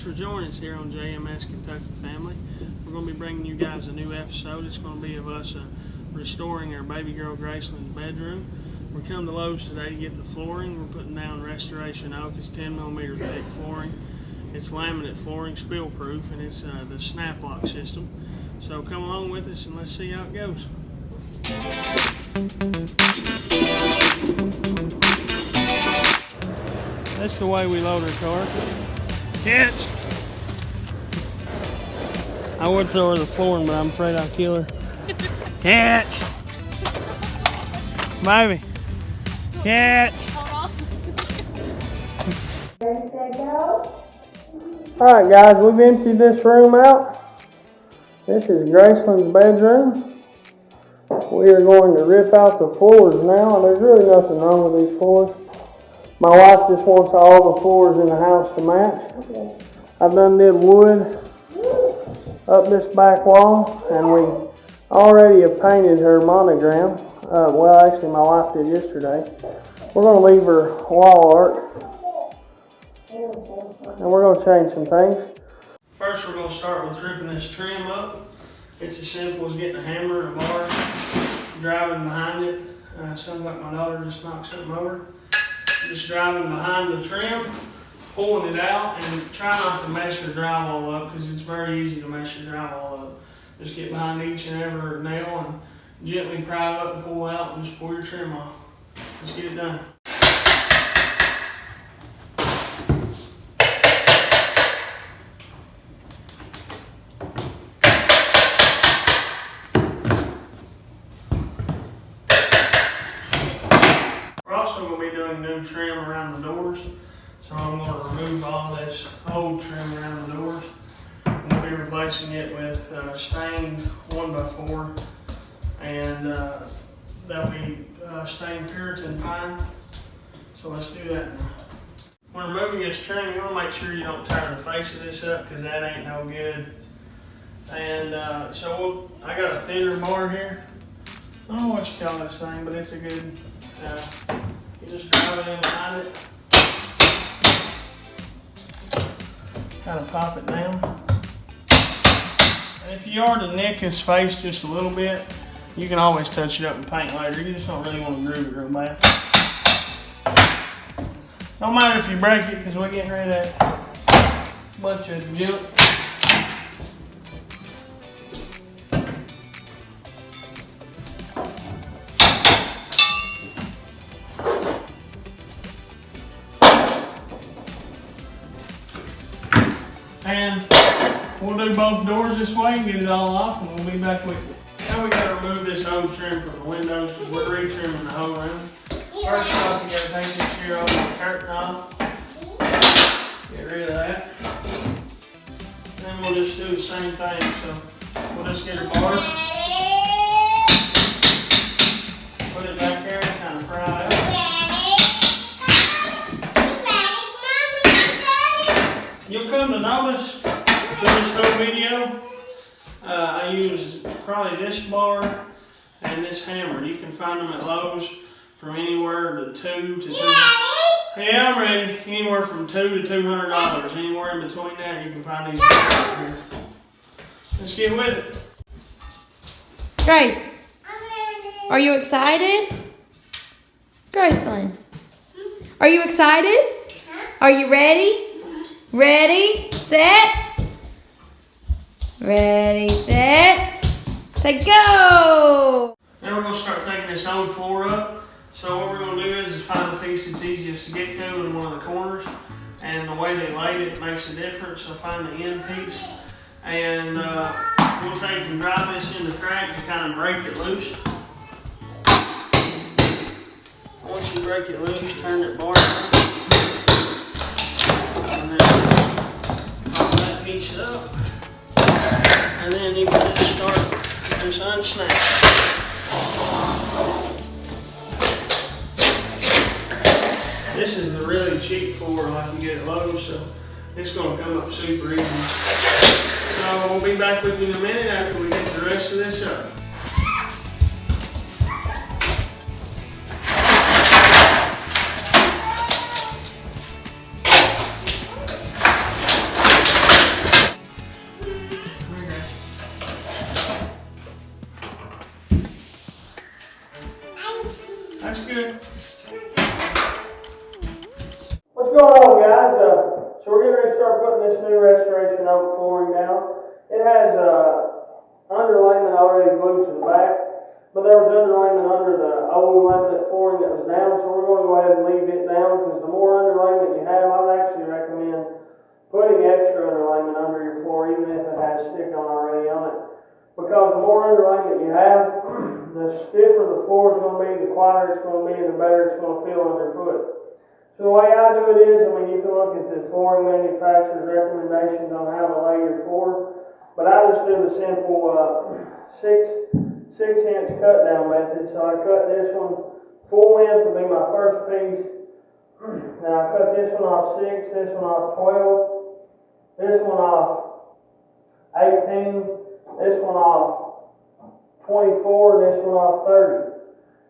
for joining us here on JMS Kentucky Family. We're going to be bringing you guys a new episode. It's going to be of us restoring our baby girl Graceland's bedroom. We come to Lowe's today to get the flooring. We're putting down restoration oak. It's 10mm thick flooring. It's laminate flooring, spill proof, and it's the snap lock system. So come along with us and let's see how it goes. That's the way we load our car. Catch! I would throw her the flooring, but I'm afraid I'll kill her. Catch! Baby! Catch! Alright guys, we've emptied this room out. This is Graceland's bedroom. We are going to rip out the floors now. There's really nothing wrong with these floors. My wife just wants all the floors in the house to match. Okay. I've done did wood up this back wall, and we already have painted her monogram. Well, actually my wife did yesterday. We're going to leave her wall art, and we're going to change some things. First we're going to start with ripping this trim up. It's as simple as getting a hammer and a bar, driving behind it. Sounds like my daughter just knocked something over. Just driving behind the trim, pulling it out, and try not to mess your drywall up because it's very easy to mess your drywall up. Just get behind each and every nail and gently pry it up and pull out and just pull your trim off. Let's get it done. New trim around the doors, so I'm going to remove all this old trim around the doors. We'll be replacing it with stained 1x4, and that'll be stained Puritan pine. So let's do that now. When removing this trim, you want to make sure you don't tear the face of this up because that ain't no good. And I got a thinner bar here. I don't know what you call this thing, but it's a good. You just drive it in behind it, kind of pop it down. And if you are to nick his face just a little bit, you can always touch it up and paint later. You just don't really want to groove it real bad. Don't matter if you break it because we're getting rid of that bunch of junk. And we'll do both doors this way and get it all off, and we'll be back with you. Now we got to remove this old trim from the windows because we're re-trimming the whole room. First off, you got to take this here over the curtain off. Get rid of that. Then we'll just do the same thing. So we'll just get a bar, put it back there and kind of pry it out. You'll come to notice through this whole video, I use probably this bar and this hammer. You can find them at Lowe's from anywhere to Yeah, I'm ready. Anywhere from $200 to $200. Anywhere in between that, you can find these right here. Let's get with it. Grace, are you excited? Graceland, are you excited? Are you ready? Ready, set. Ready, set. Say go. Now we're going to start taking this old floor up. So what we're going to do is find the piece that's easiest to get to in one of the corners. And the way they laid it makes a difference. So find the end piece. And we'll take and drive this in the crack to kind of break it loose. Once you break it loose, turn that bar around. And then pop that piece up, and then you can just start this unsnap. This is the really cheap floor like you get at Lowe's, so it's going to come up super easy. So we'll be back with you in a minute after we get the rest of this up. start putting this new restoration oak flooring down. It has underlayment already glued to the back, but there was underlayment under the old laminate flooring that was down, so we're going to go ahead and leave it down, because the more underlayment you have, I'd actually recommend putting extra underlayment under your floor, even if it has stick-on already on it. Because the more underlayment you have, the stiffer the floor is going to be, the quieter it's going to be, and the better it's going to feel underfoot. So the way I do it is, I mean, you can look at the flooring manufacturer's recommendations on how to lay your floor, but I just do the simple 6-inch cut down method. So I cut this one full length will be my first piece, and I cut this one off 6, this one off 12, this one off 18, this one off 24, and this one off 30.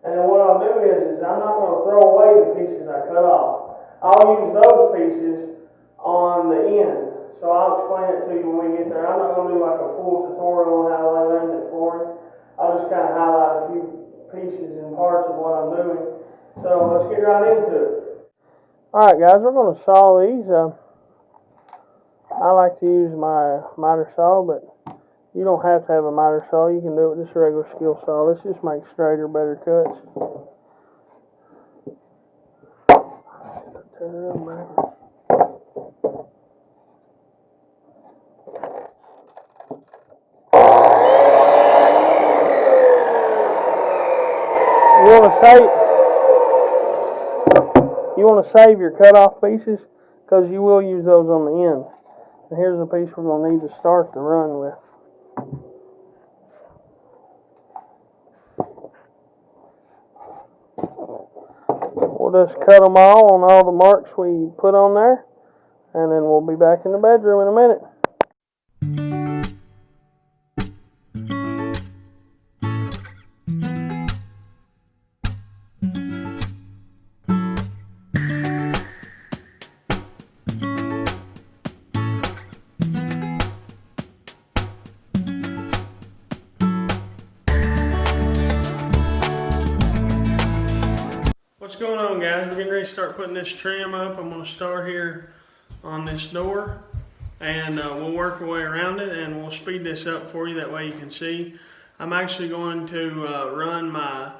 And then what I'll do is I'm not going to throw away the pieces I cut off. I'll use those pieces on the end. So I'll explain it to you when we get there. I'm not going to do like a full tutorial on how to lay laminate flooring. I'll just kind of highlight a few pieces and parts of what I'm doing. So let's get right into it. Alright guys, we're going to saw these. I like to use my miter saw, but you don't have to have a miter saw. You can do it with just a regular skill saw. This just makes straighter, better cuts. Turn it on back. You want to save your cut-off pieces, because you will use those on the end. And here's the piece we're going to need to start the run with. We'll just cut them all on all the marks we put on there, and then we'll be back in the bedroom in a minute. What's going on, guys? We're getting ready to start putting this trim up. I'm going to start here on this door, and we'll work our way around it, and we'll speed this up for you, that way you can see. I'm actually going to run my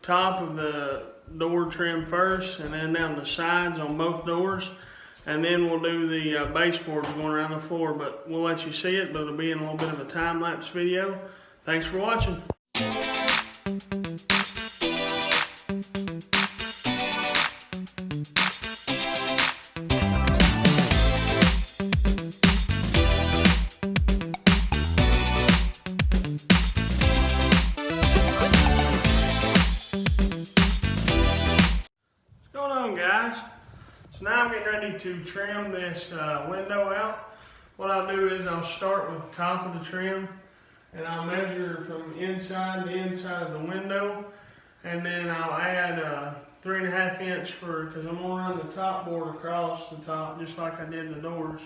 top of the door trim first, and then down the sides on both doors, and then we'll do the baseboards going around the floor, but we'll let you see it, but it'll be in a little bit of a time-lapse video. Thanks for watching. So now I'm getting ready to trim this window out. What I'll do is I'll start with the top of the trim, and I'll measure from inside to inside of the window, and then I'll add 3.5 inch because I'm going to run the top board across the top just like I did the doors.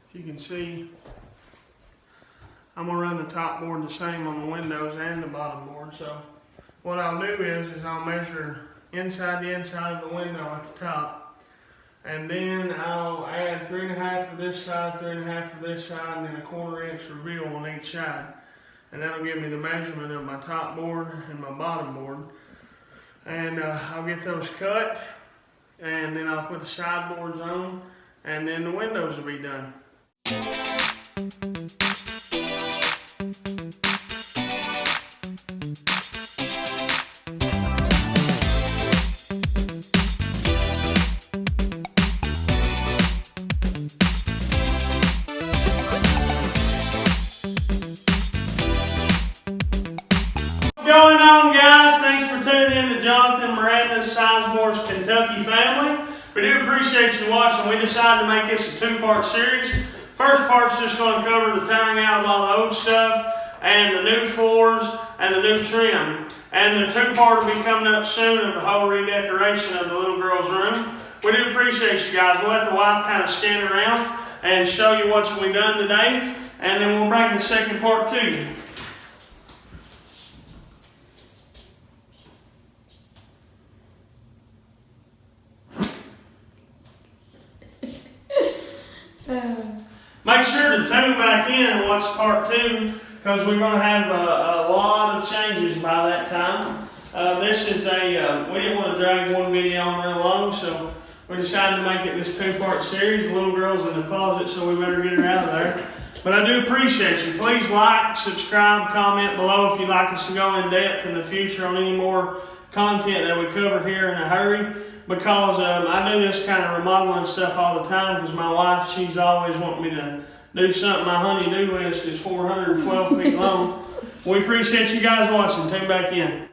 If you can see, I'm going to run the top board the same on the windows and the bottom board. So what I'll do is I'll measure inside the inside of the window at the top, and then I'll add 3.5 for this side, 3.5 for this side, and then a 1/4 inch reveal on each side, and that'll give me the measurement of my top board and my bottom board. And I'll get those cut, and then I'll put the side boards on, and then the windows will be done. What's going on, guys? Thanks for tuning in to Jonathan Miranda's Sizemore's Kentucky family. We do appreciate you watching. We decided to make this a 2-part series. First part's just going to cover the tearing out of all the old stuff and the new floors and the new trim. And the 2-part will be coming up soon of the whole redecoration of the little girl's room. We do appreciate you guys. We'll let the wife kind of stand around and show you what's we done today, and then we'll bring the second part to you. Make sure to tune back in and watch part 2 because we're going to have a lot of changes by that time. This is we didn't want to drag one video on real long, so we decided to make it this 2-part series. The little girl's in the closet, so we better get her out of there. But I do appreciate you. Please like, subscribe, comment below if you'd like us to go in depth in the future on any more content that we cover here in a hurry. Because I do this kind of remodeling stuff all the time because my wife, she's always wanting me to do something. My honey-do list is 412 feet long. We appreciate you guys watching. Tune back in.